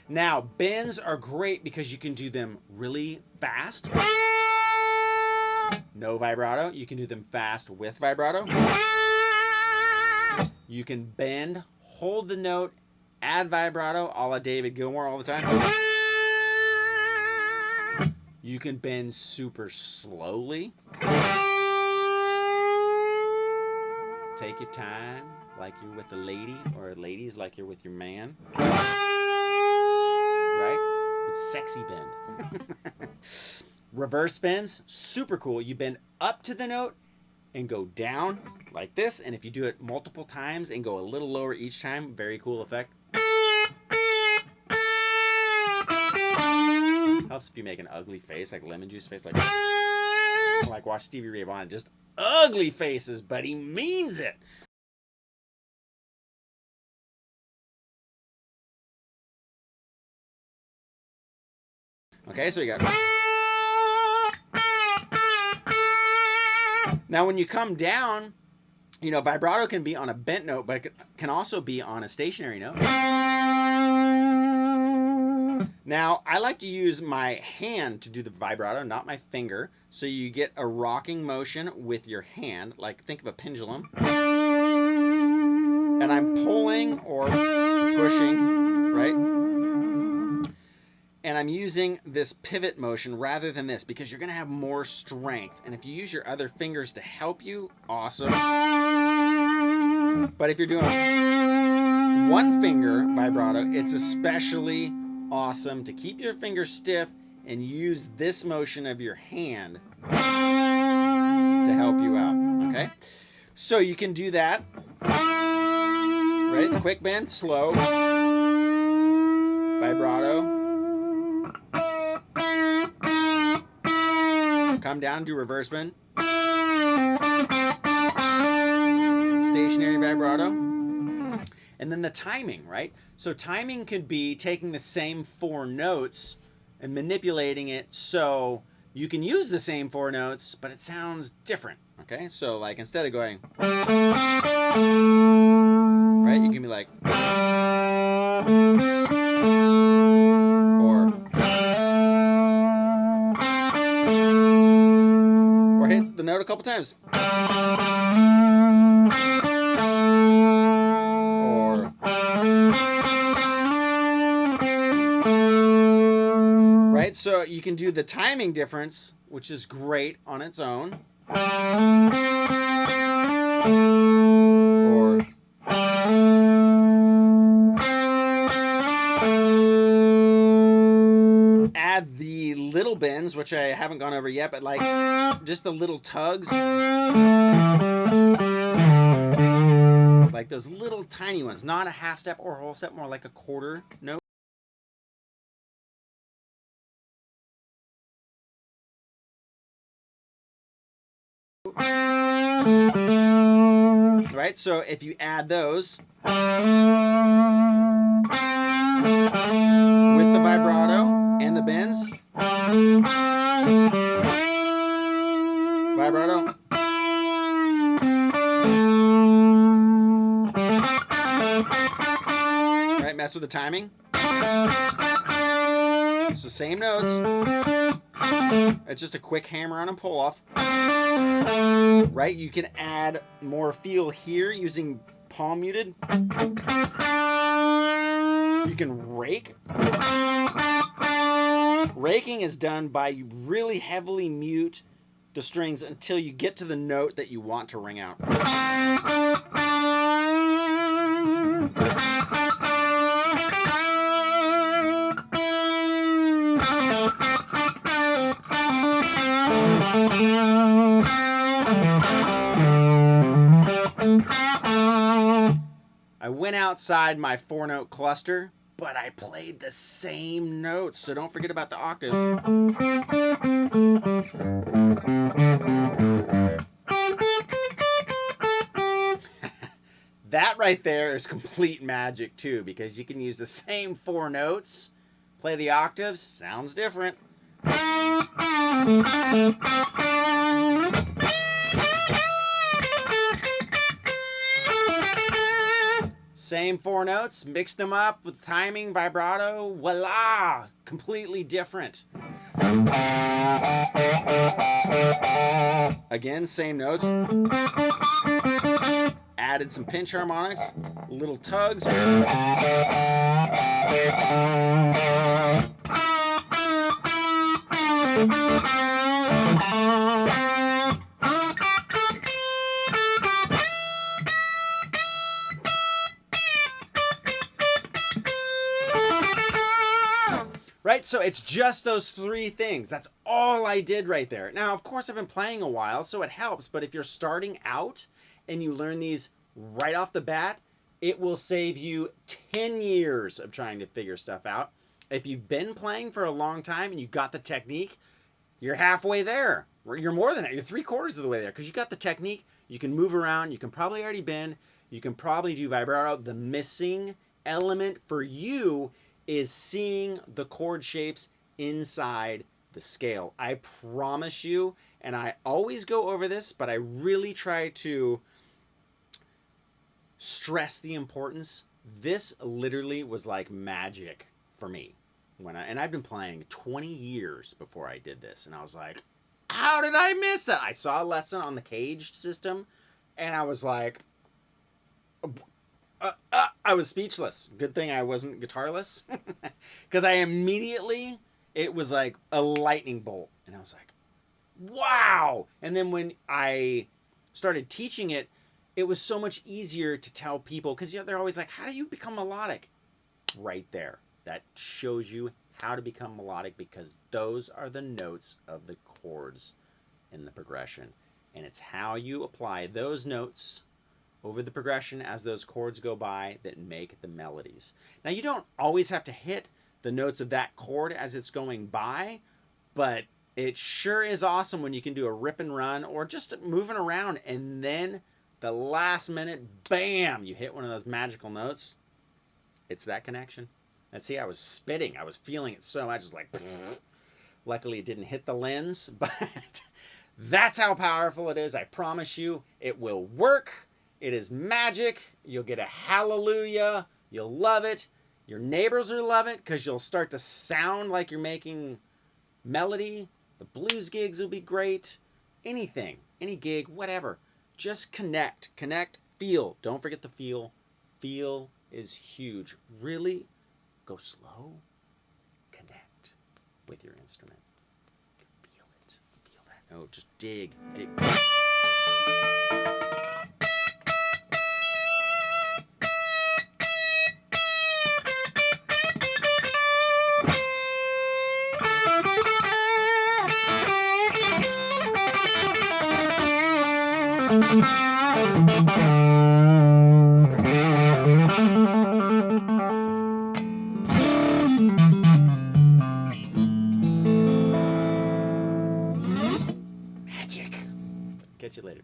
Now, bends are great because you can do them really fast. No vibrato. You can do them fast with vibrato. You can bend, hold the note, add vibrato, a la David Gilmour all the time. You can bend super slowly. Take your time, like you're with a lady, or ladies, like you're with your man. Right? It's sexy bend. Reverse bends, super cool. You bend up to the note and go down like this. And if you do it multiple times and go a little lower each time, very cool effect. Helps if you make an ugly face, like lemon juice face, like watch Stevie Ray Vaughan. Just ugly faces, but he means it. Okay, so you got. Now, when you come down, you know, vibrato can be on a bent note, but it can also be on a stationary note. Now, I like to use my hand to do the vibrato, not my finger. So you get a rocking motion with your hand, like think of a pendulum. And I'm pulling or pushing, right? And I'm using this pivot motion rather than this because you're going to have more strength. And if you use your other fingers to help you, awesome. But if you're doing one finger vibrato, it's especially awesome to keep your fingers stiff and use this motion of your hand to help you out, okay? So you can do that, right? The quick bend, slow, vibrato. Come down, do reverse bend. Stationary vibrato. And then the timing, right? So timing could be taking the same 4 notes and manipulating it so you can use the same 4 notes, but it sounds different, okay? So like instead of going, right, you can be like, or hit the note a couple times. Right, so you can do the timing difference, which is great on its own. Or add the little bends, which I haven't gone over yet, but like just the little tugs. Like those little tiny ones, not a half step or a whole step, more like a quarter note. Right, so if you add those with the vibrato and the bends, vibrato, right, mess with the timing. It's the same notes. It's just a quick hammer on and pull off. Right, you can add more feel here using palm muted. You can rake. Raking is done by you really heavily mute the strings until you get to the note that you want to ring out. I went outside my 4-note cluster, but I played the same notes, so don't forget about the octaves. That right there is complete magic too, because you can use the same 4 notes, play the octaves, sounds different. Same 4 notes, mixed them up with timing, vibrato, voila! Completely different. Again, same notes. Added some pinch harmonics, little tugs. Right, so it's just those 3 things. That's all I did right there. Now, of course, I've been playing a while, so it helps. But if you're starting out and you learn these right off the bat, it will save you 10 years of trying to figure stuff out. If you've been playing for a long time and you got the technique, you're halfway there. You're more than that. You're 3/4 of the way there because you got the technique. You can move around. You can probably already bend. You can probably do vibrato. The missing element for you is seeing the chord shapes inside the scale. I promise you, and I always go over this, but I really try to stress the importance. This literally was like magic for me. And I've been playing 20 years before I did this, and I was like, how did I miss that? I saw a lesson on the caged system, and I was like, I was speechless. Good thing I wasn't guitarless. Because I immediately, it was like a lightning bolt. And I was like, wow. And then when I started teaching it, it was so much easier to tell people. Because they're always like, how do you become melodic? Right there. That shows you how to become melodic. Because those are the notes of the chords in the progression. And it's how you apply those notes over the progression as those chords go by that make the melodies. Now, you don't always have to hit the notes of that chord as it's going by, but it sure is awesome when you can do a rip and run or just moving around and then the last minute, bam, you hit one of those magical notes. It's that connection. And see, I was spitting. I was feeling it so much. It was like, luckily it didn't hit the lens, but that's how powerful it is. I promise you, it will work. It is magic. You'll get a hallelujah. You'll love it. Your neighbors will love it because you'll start to sound like you're making melody. The blues gigs will be great. Anything, any gig, whatever. Just connect. Connect, feel. Don't forget the feel. Feel is huge. Really go slow. Connect with your instrument. Feel it. Feel that. Oh, just dig. Magic. Catch you later.